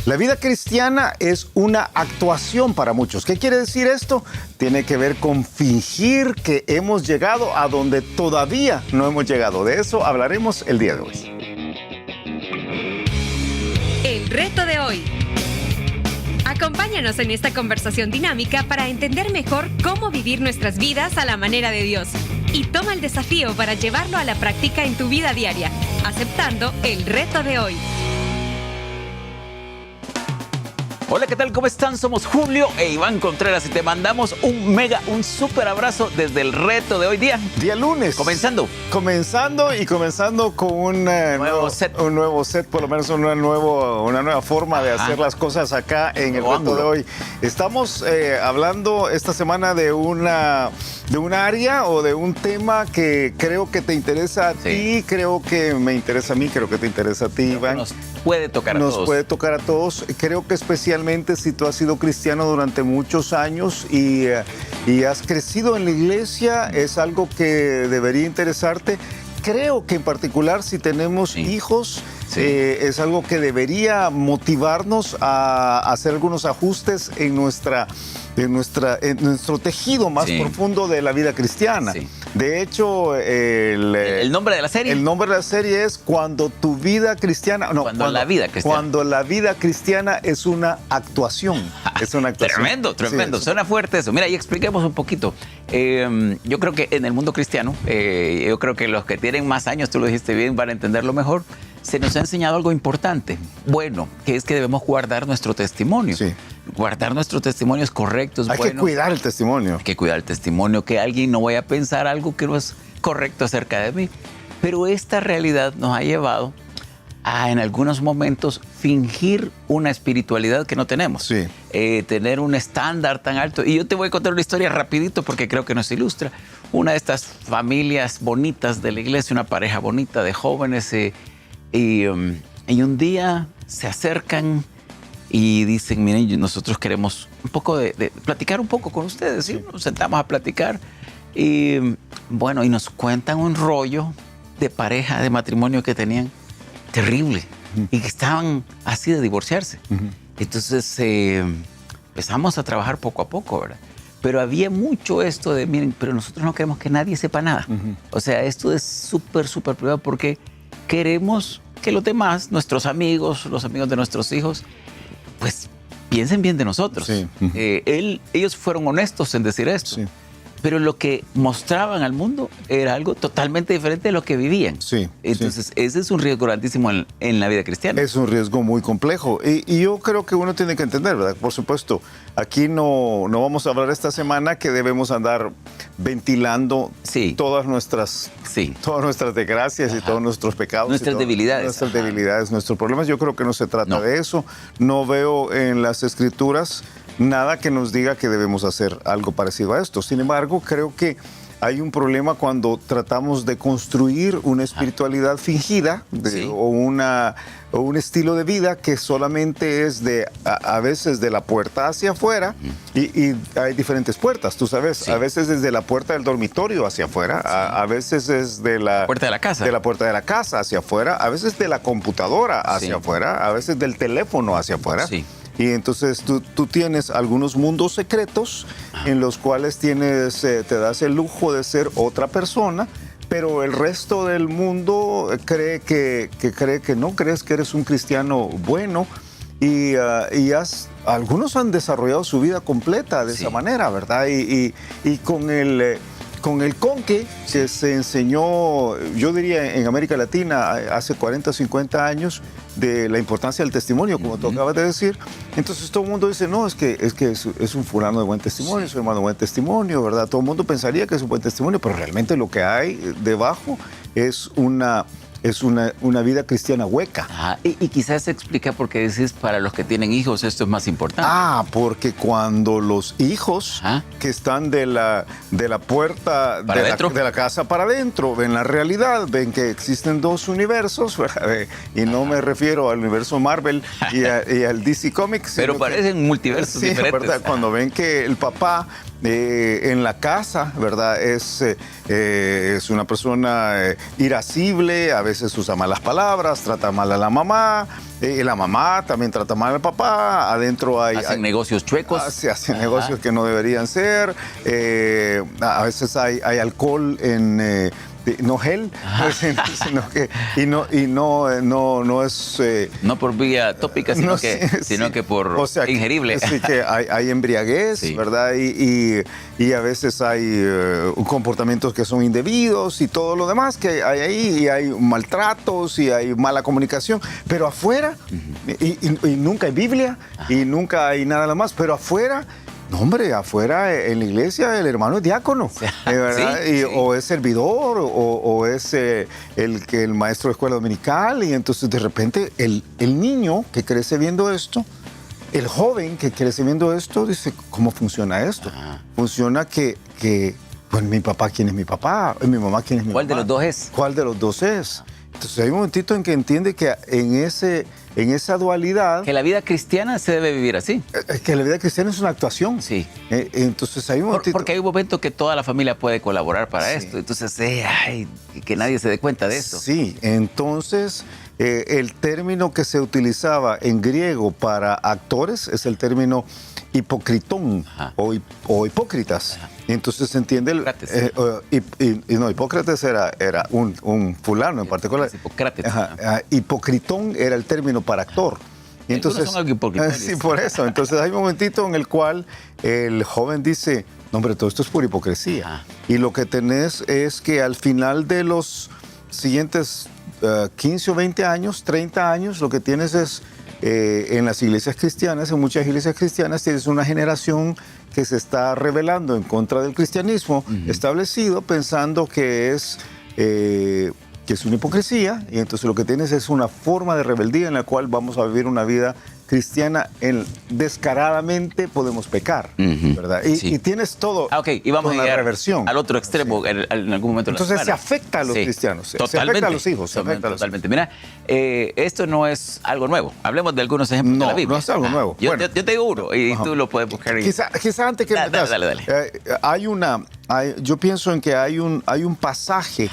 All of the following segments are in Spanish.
La vida cristiana es una actuación para muchos. ¿Qué quiere decir esto? Tiene que ver con fingir que hemos llegado a donde todavía no hemos llegado. De eso hablaremos el día de hoy. El reto de hoy. Acompáñanos en esta conversación dinámica para entender mejor cómo vivir nuestras vidas a la manera de Dios. Y toma el desafío para llevarlo a la práctica en tu vida diaria, aceptando el reto de hoy. Hola, ¿qué tal? ¿Cómo están? Somos Julio e Iván Contreras y te mandamos un súper abrazo desde el reto de hoy día. Día lunes. Comenzando con un nuevo set, por lo menos una nueva forma de hacer las cosas acá en el reto de hoy. Estamos hablando esta semana de un área o de un tema que creo que te interesa a ti, creo que me interesa a mí, creo que te interesa a ti, Iván. Nos puede tocar a todos. Nos puede tocar a todos. Creo que especialmente si tú has sido cristiano durante muchos años y has crecido en la iglesia, es algo que debería interesarte. Creo que en particular si tenemos hijos, es algo que debería motivarnos a hacer algunos ajustes en nuestro tejido más profundo de la vida cristiana. Sí. De hecho, el nombre de la serie. El nombre de la serie es Cuando tu vida cristiana. No, cuando la vida cristiana. Cuando la vida cristiana es una actuación. Es una actuación. Tremendo. Sí, suena fuerte eso. Mira, y expliquemos un poquito. Yo creo que en el mundo cristiano, yo creo que los que tienen más años, tú lo dijiste bien, van a entenderlo mejor. Se nos ha enseñado algo importante, bueno, que es que debemos guardar nuestro testimonio. Sí. Guardar nuestro testimonio es correcto, es bueno. Hay que cuidar el testimonio. Hay que cuidar el testimonio, que alguien no vaya a pensar algo que no es correcto acerca de mí. Pero esta realidad nos ha llevado a, en algunos momentos, fingir una espiritualidad que no tenemos. Sí. Tener un estándar tan alto. Y yo te voy a contar una historia rapidito porque creo que nos ilustra. Una de estas familias bonitas de la iglesia, una pareja bonita de jóvenes, y un día se acercan y dicen, miren, nosotros queremos un poco de platicar un poco con ustedes. ¿Sí? Nos sentamos a platicar y bueno, y nos cuentan un rollo de pareja, de matrimonio que tenían terrible y que estaban así de divorciarse. Entonces empezamos a trabajar poco a poco, ¿verdad? Pero había mucho esto de, miren, pero nosotros no queremos que nadie sepa nada. O sea, esto es súper privado porque queremos que los demás, nuestros amigos, los amigos de nuestros hijos, pues piensen bien de nosotros. Sí. Ellos fueron honestos en decir esto. Sí. Pero lo que mostraban al mundo era algo totalmente diferente de lo que vivían. Sí, entonces, ese es un riesgo grandísimo en la vida cristiana. Es un riesgo muy complejo. Y yo creo que uno tiene que entender, ¿verdad? Por supuesto, aquí no vamos a hablar esta semana que debemos andar ventilando todas nuestras desgracias y todos nuestros pecados. Nuestras debilidades, nuestros problemas. Yo creo que no se trata de eso. No veo en las Escrituras nada que nos diga que debemos hacer algo parecido a esto. Sin embargo, creo que hay un problema cuando tratamos de construir una espiritualidad fingida o un estilo de vida que solamente es a veces de la puerta hacia afuera y hay diferentes puertas, tú sabes. A veces es de la puerta del dormitorio hacia afuera, a veces es de la puerta de la casa. De la puerta de la casa hacia afuera, a veces de la computadora hacia afuera, a veces del teléfono hacia afuera. Sí. Y entonces tú tienes algunos mundos secretos en los cuales te das el lujo de ser otra persona, pero el resto del mundo cree que no, crees que eres un cristiano bueno y algunos han desarrollado su vida completa de esa manera, ¿verdad? Y con el conque que se enseñó, yo diría, en América Latina hace 40 o 50 años, de la importancia del testimonio, como tú acabas de decir. Entonces todo el mundo dice, no, es que es un fulano de buen testimonio, es un hermano de buen testimonio, ¿verdad? Todo el mundo pensaría que es un buen testimonio, pero realmente lo que hay debajo es una vida cristiana hueca. Y quizás se explica por qué dices, para los que tienen hijos esto es más importante. Porque cuando los hijos que están de la puerta de la casa para adentro ven la realidad, ven que existen dos universos, y no me refiero al universo Marvel y al DC Comics. Pero parecen multiversos diferentes. ¿Verdad? Cuando ven que el papá en la casa, ¿verdad? Es una persona irascible, a veces usa malas palabras, trata mal a la mamá también trata mal al papá, adentro hacen negocios chuecos. Se hacen negocios que no deberían ser, a veces hay alcohol en... no gel, sino que no es no por vía tópica, sino que por ingerible. Sí, que hay embriaguez, sí, ¿verdad? Y a veces hay comportamientos que son indebidos y todo lo demás que hay ahí, y hay maltratos y hay mala comunicación, pero afuera, y nunca hay Biblia, y nunca hay nada más, pero afuera... No, hombre, afuera en la iglesia el hermano es diácono, ¿verdad? Sí. O es servidor, o es el maestro de escuela dominical, y entonces de repente el niño que crece viendo esto, el joven que crece viendo esto, dice, ¿cómo funciona esto? Funciona que pues mi papá, ¿quién es mi papá? Mi mamá, ¿quién es mi mamá? ¿Cuál de los dos es? ¿Cuál de los dos es? Entonces hay un momentito en que entiende que en esa dualidad... Que la vida cristiana se debe vivir así. Que la vida cristiana es una actuación. Sí. Entonces hay un momentito... Porque hay un momento que toda la familia puede colaborar para esto. Entonces, que nadie se dé cuenta de esto. Sí, entonces el término que se utilizaba en griego para actores es el término hipocritón o hipócritas. Entonces se entiende Hipócrates era un fulano en particular. Hipócrates. Hipocritón era el término para actor. Y entonces son algo hipócritas. Sí, por eso. Entonces hay un momentito en el cual el joven dice, no, hombre, todo esto es pura hipocresía. Y lo que tenés es que al final de los siguientes 15 o 20 años, 30 años, lo que tienes es en las iglesias cristianas, en muchas iglesias cristianas, tienes una generación que se está rebelando en contra del cristianismo establecido, pensando que es una hipocresía, y entonces lo que tienes es una forma de rebeldía en la cual vamos a vivir una vida cristiana descaradamente podemos pecar, ¿verdad? Y tienes todo. Y vamos a reversión al otro extremo en algún momento. Entonces se afecta a los cristianos, se afecta a los hijos. Totalmente. Mira, esto no es algo nuevo. Hablemos de algunos ejemplos de la Biblia. No es algo nuevo. Yo te digo uno y tú lo puedes buscar. Quizá antes que dale. Yo pienso en que hay un pasaje,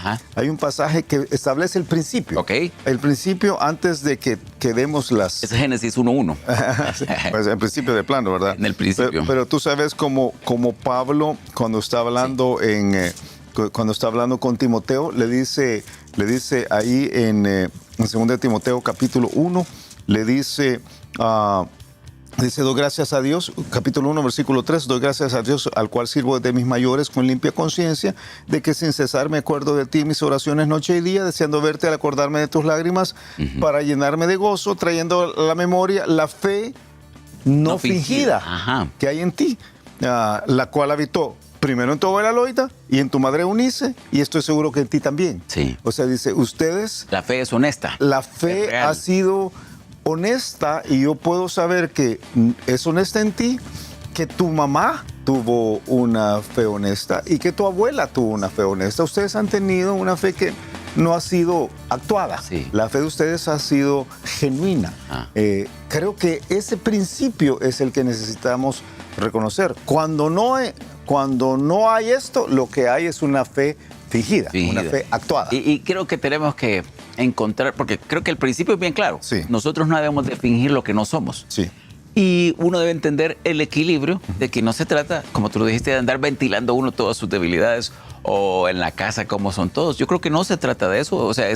que establece el principio. El principio antes de que demos las... Es Génesis 1:1. Pues en principio de plano, ¿verdad? En el principio. Pero tú sabes como Pablo, cuando está hablando cuando está hablando con Timoteo, le dice ahí en 2 Timoteo capítulo 1, le dice... Dice, doy gracias a Dios, capítulo 1, versículo 3, doy gracias a Dios al cual sirvo desde mis mayores con limpia conciencia, de que sin cesar me acuerdo de ti en mis oraciones noche y día, deseando verte al acordarme de tus lágrimas, para llenarme de gozo, trayendo a la memoria la fe no fingida que hay en ti, la cual habitó primero en tu abuela Loida y en tu madre Eunice, y estoy seguro que en ti también. Sí. O sea, dice, ustedes... La fe es honesta. La fe ha sido... honesta, y yo puedo saber que es honesta en ti, que tu mamá tuvo una fe honesta y que tu abuela tuvo una fe honesta. Ustedes han tenido una fe que no ha sido actuada. Sí. La fe de ustedes ha sido genuina. Creo que ese principio es el que necesitamos reconocer. Cuando no hay esto, lo que hay es una fe fingida, una fe actuada. Y creo que tenemos que encontrar, porque creo que el principio es bien claro. Sí. Nosotros no debemos de fingir lo que no somos. Sí. Y uno debe entender el equilibrio de que no se trata, como tú lo dijiste, de andar ventilando uno todas sus debilidades o en la casa como son todos. Yo creo que no se trata de eso. O sea,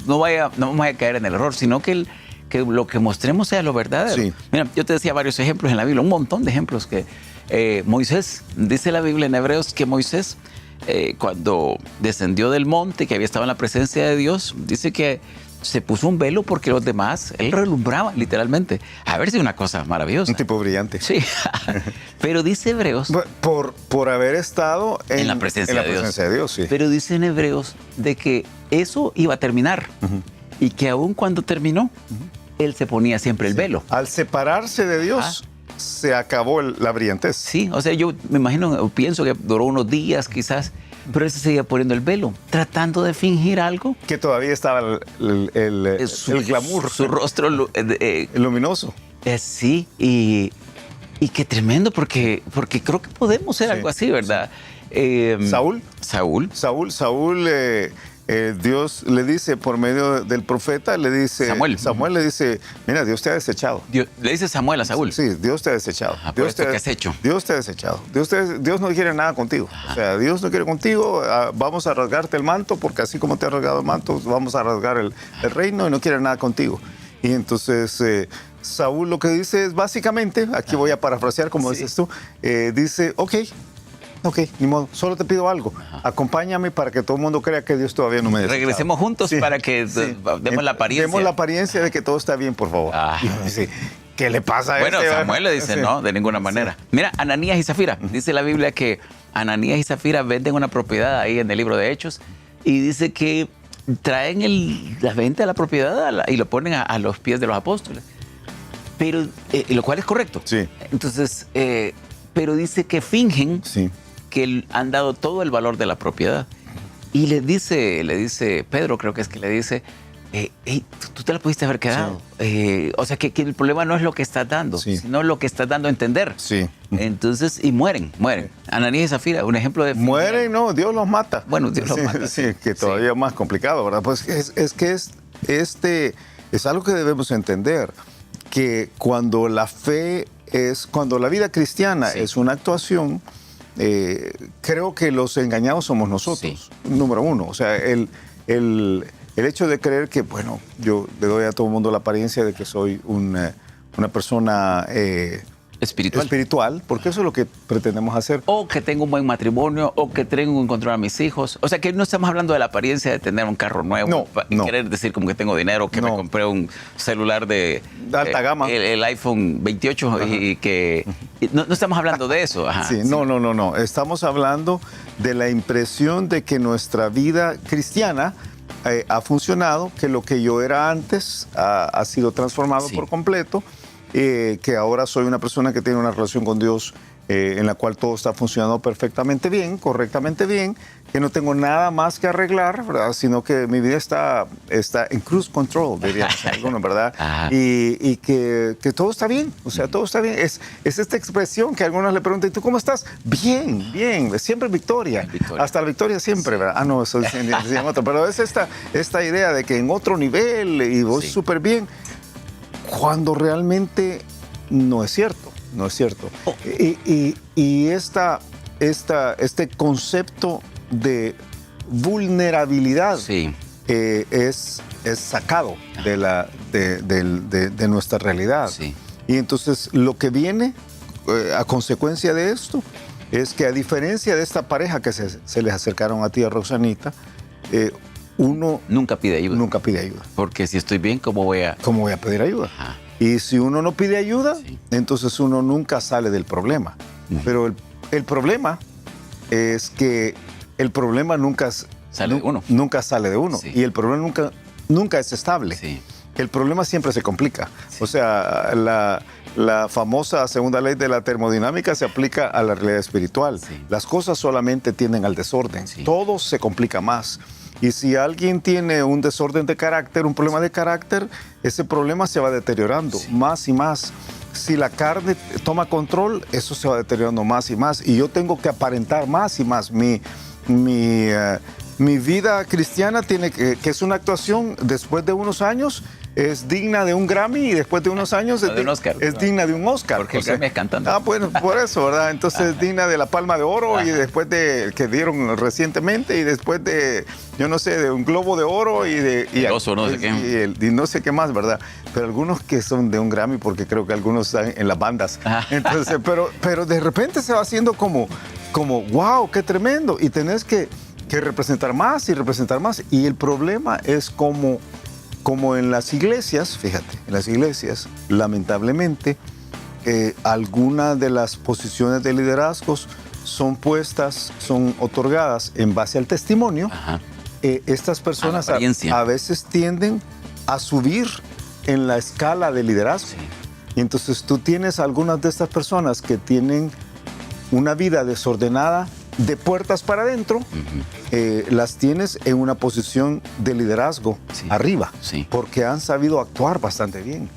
no vamos a caer en el error, sino que lo que mostremos sea lo verdadero. Sí. Mira, yo te decía varios ejemplos en la Biblia, un montón de ejemplos que Moisés, dice la Biblia en Hebreos que Moisés, cuando descendió del monte, que había estado en la presencia de Dios, dice que se puso un velo porque los demás, él relumbraba literalmente. A ver si una cosa maravillosa. Un tipo brillante. Sí. Pero dice Hebreos... Por haber estado en la presencia de Dios. Sí. Pero dice en Hebreos de que eso iba a terminar. Y que aún cuando terminó, él se ponía siempre el velo. Al separarse de Dios... se acabó la brillantez. Sí, o sea, yo me imagino, pienso que duró unos días quizás, pero él se seguía poniendo el velo, tratando de fingir algo. Que todavía estaba el glamour. Su rostro luminoso. Sí, y Y qué tremendo, porque creo que podemos ser algo así, ¿verdad? Saúl. Dios le dice por medio del profeta, le dice, Samuel le dice, mira, Dios te ha desechado. Le dice Samuel a Saúl. Sí, Dios te ha desechado. Dios ¿qué has hecho? Dios te ha desechado. Dios no quiere nada contigo. O sea, Dios no quiere contigo, vamos a rasgarte el manto, porque así como te ha rasgado el manto, vamos a rasgar el reino y no quiere nada contigo. Y entonces Saúl lo que dice es básicamente, aquí voy a parafrasear como dices tú, dice, ok, ni modo, solo te pido algo. Acompáñame para que todo el mundo crea que Dios todavía no me desechado. Regresemos juntos para que demos la apariencia. Demos la apariencia de que todo está bien, por favor. Y uno dice, ¿qué le pasa a Bueno, Samuel le dice, no, de ninguna manera. Mira, Ananías y Zafira. Dice la Biblia que Ananías y Zafira venden una propiedad ahí en el libro de Hechos y dice que traen la venta de la propiedad y lo ponen a los pies de los apóstoles. Pero, lo cual es correcto. Sí. Entonces, pero dice que fingen que han dado todo el valor de la propiedad. Y le dice Pedro, creo que es que le dice, hey, tú te la pudiste haber quedado. O sea, que el problema no es lo que estás dando, sino lo que estás dando a entender. Sí. Entonces, y mueren. Ananías y Zafira, un ejemplo de... Mueren, no, Dios los mata. Bueno, Dios los mata. Sí, que todavía es más complicado, ¿verdad? Pues es que es algo que debemos entender, que cuando la fe cuando la vida cristiana es una actuación, creo que los engañados somos nosotros, número uno. O sea, el hecho de creer que, bueno, yo le doy a todo el mundo la apariencia de que soy una persona espiritual, porque eso es lo que pretendemos hacer. O que tengo un buen matrimonio, o que tengo un control a mis hijos. O sea, que no estamos hablando de la apariencia de tener un carro nuevo, y querer decir como que tengo dinero, que me compré un celular de alta gama, el iPhone 28, y que no estamos hablando de eso. No. Estamos hablando de la impresión de que nuestra vida cristiana ha funcionado, que lo que yo era antes ha sido transformado por completo. Que ahora soy una persona que tiene una relación con Dios en la cual todo está funcionando perfectamente bien, correctamente bien, que no tengo nada más que arreglar, ¿verdad? Sino que mi vida está en cruise control, dirían algunos, ¿verdad? Y que todo está bien, o sea, todo está bien. Es esta expresión que algunos le preguntan, ¿y tú cómo estás? Bien, siempre victoria. Hasta la victoria siempre, ¿verdad? No, eso decían otro, pero es esta idea de que en otro nivel y voy súper bien, cuando realmente no es cierto. Y este concepto de vulnerabilidad es sacado de nuestra realidad. Y entonces lo que viene a consecuencia de esto es que, a diferencia de esta pareja que se les acercaron a ti, a Roxanita, uno nunca pide ayuda. Porque si estoy bien, ¿cómo voy a pedir ayuda? Y si uno no pide ayuda, entonces uno nunca sale del problema. Pero el problema es que el problema nunca sale de uno. Y el problema nunca es estable. El problema siempre se complica. O sea, la famosa segunda ley de la termodinámica se aplica a la realidad espiritual. Las cosas solamente tienden al desorden. Todo se complica más. Y si alguien tiene un desorden de carácter, un problema de carácter, ese problema se va deteriorando más y más. Si la carne toma control, eso se va deteriorando más y más. Y yo tengo que aparentar más y más. Mi vida cristiana tiene que es una actuación, después de unos años, es digna de un Grammy, y después de unos años es digna de un Oscar. Porque el Grammy es cantando. Bueno, por eso, ¿verdad? Entonces es digna de la Palma de Oro, y después de que dieron recientemente, y después de, yo no sé, de un Globo de Oro y no sé qué más, ¿verdad? Pero algunos que son de un Grammy, porque creo que algunos están en las bandas. Entonces, pero de repente se va haciendo como wow, qué tremendo, y tenés que representar más y representar más. Y el problema es como en las iglesias, fíjate, en las iglesias, lamentablemente, algunas de las posiciones de liderazgos son otorgadas en base al testimonio. Estas personas a veces tienden a subir en la escala de liderazgo. Y entonces tú tienes algunas de estas personas que tienen una vida desordenada de puertas para adentro, las tienes en una posición de liderazgo arriba, porque han sabido actuar bastante bien.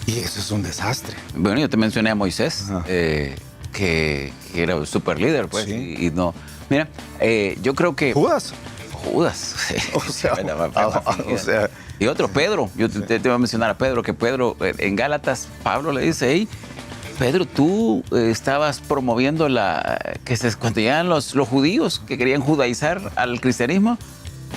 Y eso es un desastre. Bueno, yo te mencioné a Moisés, Ajá. que era un super líder, pues, Sí. y no. Mira, yo creo que ¿Judas? Judas. O sea, O sea, y otro, Pedro. Yo te voy a mencionar a Pedro, que Pedro, en Gálatas, Pablo le dice, hey, Pedro, tú estabas promoviendo cuando llegaban los judíos que querían judaizar al cristianismo,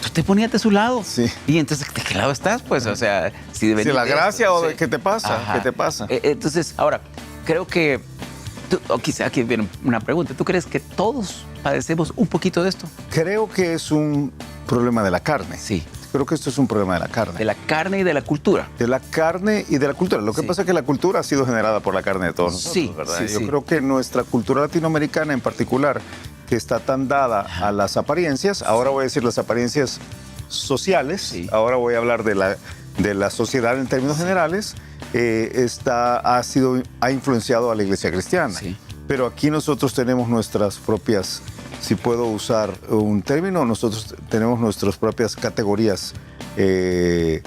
tú te ponías de su lado. Sí. Y entonces, ¿de qué lado estás? Pues, o sea, si de ¿De la venir gracia esto, o de sí. qué te pasa? Ajá. ¿Qué te pasa? Entonces, ahora, creo que, o quizá aquí viene una pregunta, ¿tú crees que todos padecemos un poquito de esto? Creo que es un problema de la carne. Sí. Creo que esto es un problema de la carne. De la carne y de la cultura. De la carne y de la cultura. Lo que Sí. pasa es que la cultura ha sido generada por la carne de todos nosotros, Sí, ¿verdad? sí, Yo sí. creo que nuestra cultura latinoamericana en particular, que está tan dada a las apariencias, ahora voy a decir las apariencias sociales, Sí. ahora voy a hablar de la sociedad en términos generales, ha influenciado a la iglesia cristiana. Sí. Pero aquí nosotros tenemos nuestras propias, si puedo usar un término, nosotros tenemos nuestras propias categorías de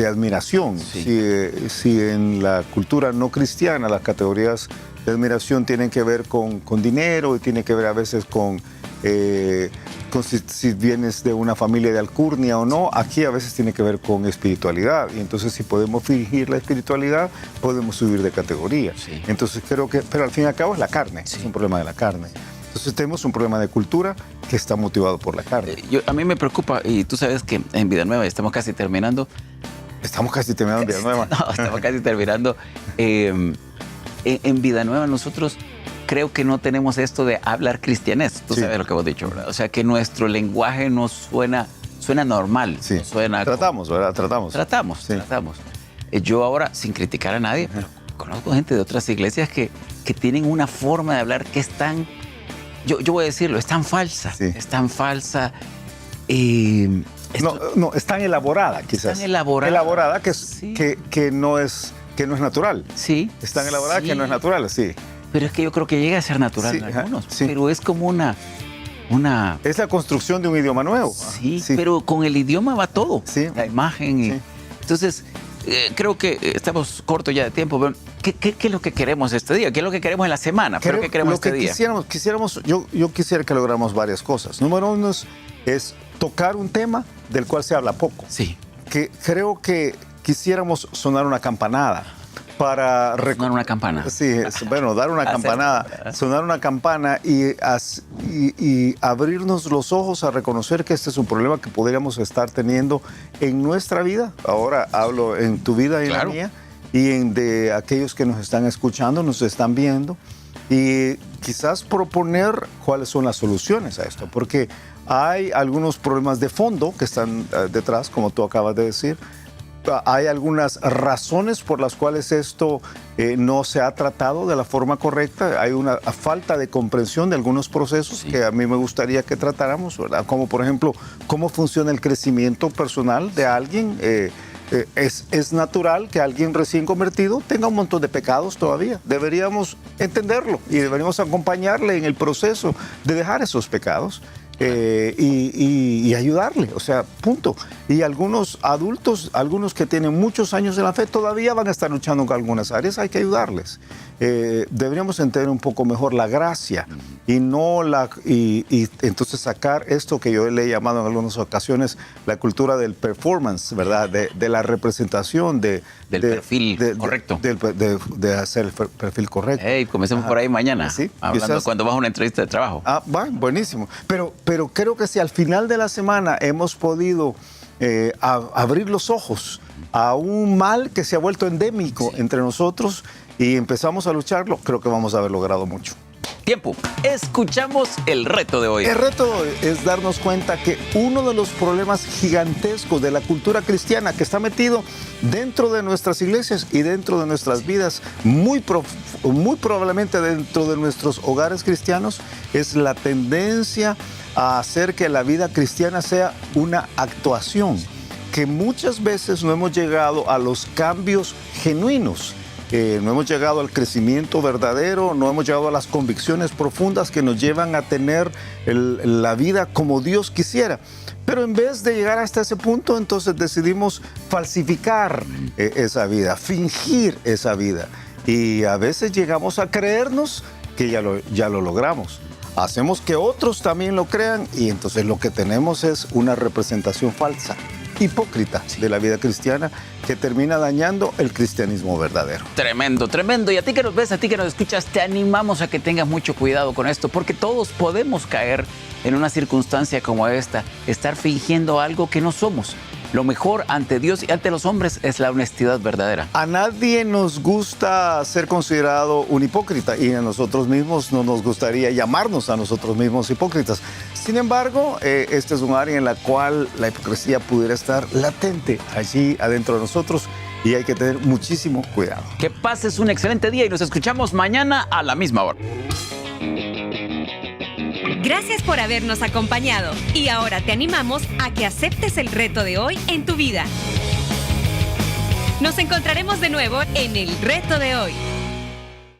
admiración. Sí. Si en la cultura no cristiana las categorías de admiración tienen que ver con dinero y tiene que ver a veces con si vienes de una familia de alcurnia o no, aquí a veces tiene que ver con espiritualidad. Y entonces si podemos fingir la espiritualidad, podemos subir de categoría. Sí. Entonces creo que, pero al fin y al cabo es la carne, Sí. es un problema de la carne. Entonces tenemos un problema de cultura que está motivado por la carne. A mí me preocupa, y tú sabes que en Vida Nueva estamos casi terminando. Estamos casi terminando Vida Nueva. No, estamos casi terminando. En Vida Nueva nosotros creo que no tenemos esto de hablar cristianés. Tú Sí. sabes lo que hemos dicho, ¿verdad? O sea, que nuestro lenguaje no suena normal. Sí. No suena Tratamos, ¿verdad? Tratamos. Tratamos. Yo ahora, sin criticar a nadie, pero conozco gente de otras iglesias que tienen una forma de hablar que es tan, yo voy a decirlo, es tan falsa. Sí. Es tan falsa. No, es tan elaborada, quizás. tan elaborada. Elaborada Sí. que no es natural. Sí. Es tan elaborada Sí. que no es natural, sí. Pero es que yo creo que llega a ser natural Sí, en ajá, algunos. sí. Pero es como una. Es la construcción de un idioma nuevo. Sí, pero con el idioma va todo. Sí. La imagen. Sí. Entonces, creo que estamos cortos ya de tiempo. Pero ¿qué es lo que queremos este día? ¿Qué es lo que queremos en la semana? ¿Pero qué queremos lo este que día? yo quisiera que lográramos varias cosas. Número uno es tocar un tema del cual se habla poco. Sí. Que creo que quisiéramos sonar una campanada para Sonar una campana. Sí, bueno, dar una campanada, sonar una campana y abrirnos los ojos a reconocer que este es un problema que podríamos estar teniendo en nuestra vida. Ahora hablo en tu vida y en la Claro. mía, y de aquellos que nos están escuchando, nos están viendo, y quizás proponer cuáles son las soluciones a esto, porque hay algunos problemas de fondo que están detrás, como tú acabas de decir. Hay algunas razones por las cuales esto no se ha tratado de la forma correcta. Hay una falta de comprensión de algunos procesos Sí. que a mí me gustaría que tratáramos, ¿verdad? Como por ejemplo, cómo funciona el crecimiento personal de alguien. Es natural que alguien recién convertido tenga un montón de pecados todavía. Deberíamos entenderlo y deberíamos acompañarle en el proceso de dejar esos pecados. Y ayudarle, o sea, punto. Y algunos adultos, algunos que tienen muchos años en la fe, todavía van a estar luchando con algunas áreas, hay que ayudarles. Deberíamos entender un poco mejor la gracia y entonces sacar esto que yo le he llamado en algunas ocasiones la cultura del performance, ¿verdad? De la representación, Del perfil correcto. De hacer el perfil correcto. Hey, comencemos por ahí mañana. Sí, hablando quizás. cuando vas a una entrevista de trabajo. Buenísimo. Pero creo que si al final de la semana hemos podido abrir los ojos a un mal que se ha vuelto endémico entre nosotros y empezamos a lucharlo, creo que vamos a haber logrado mucho. Tiempo. Escuchamos el reto de hoy. El reto es darnos cuenta que uno de los problemas gigantescos de la cultura cristiana que está metido dentro de nuestras iglesias y dentro de nuestras vidas, muy probablemente dentro de nuestros hogares cristianos, es la tendencia a hacer que la vida cristiana sea una actuación, que muchas veces no hemos llegado a los cambios genuinos no hemos llegado al crecimiento verdadero, no hemos llegado a las convicciones profundas que nos llevan a tener la vida como Dios quisiera. Pero en vez de llegar hasta ese punto, entonces decidimos falsificar esa vida, fingir esa vida. Y a veces llegamos a creernos que ya lo logramos. Hacemos que otros también lo crean y entonces lo que tenemos es una representación falsa, hipócrita de la vida cristiana que termina dañando el cristianismo verdadero. Tremendo, tremendo. Y a ti que nos ves, a ti que nos escuchas, te animamos a que tengas mucho cuidado con esto, porque todos podemos caer en una circunstancia como esta, estar fingiendo algo que no somos. Lo mejor ante Dios y ante los hombres es la honestidad verdadera. A nadie nos gusta ser considerado un hipócrita y a nosotros mismos no nos gustaría llamarnos a nosotros mismos hipócritas. Sin embargo, este es un área en la cual la hipocresía pudiera estar latente allí adentro de nosotros y hay que tener muchísimo cuidado. Que pases un excelente día y nos escuchamos mañana a la misma hora. Gracias por habernos acompañado y ahora te animamos a que aceptes el reto de hoy en tu vida. Nos encontraremos de nuevo en el reto de hoy.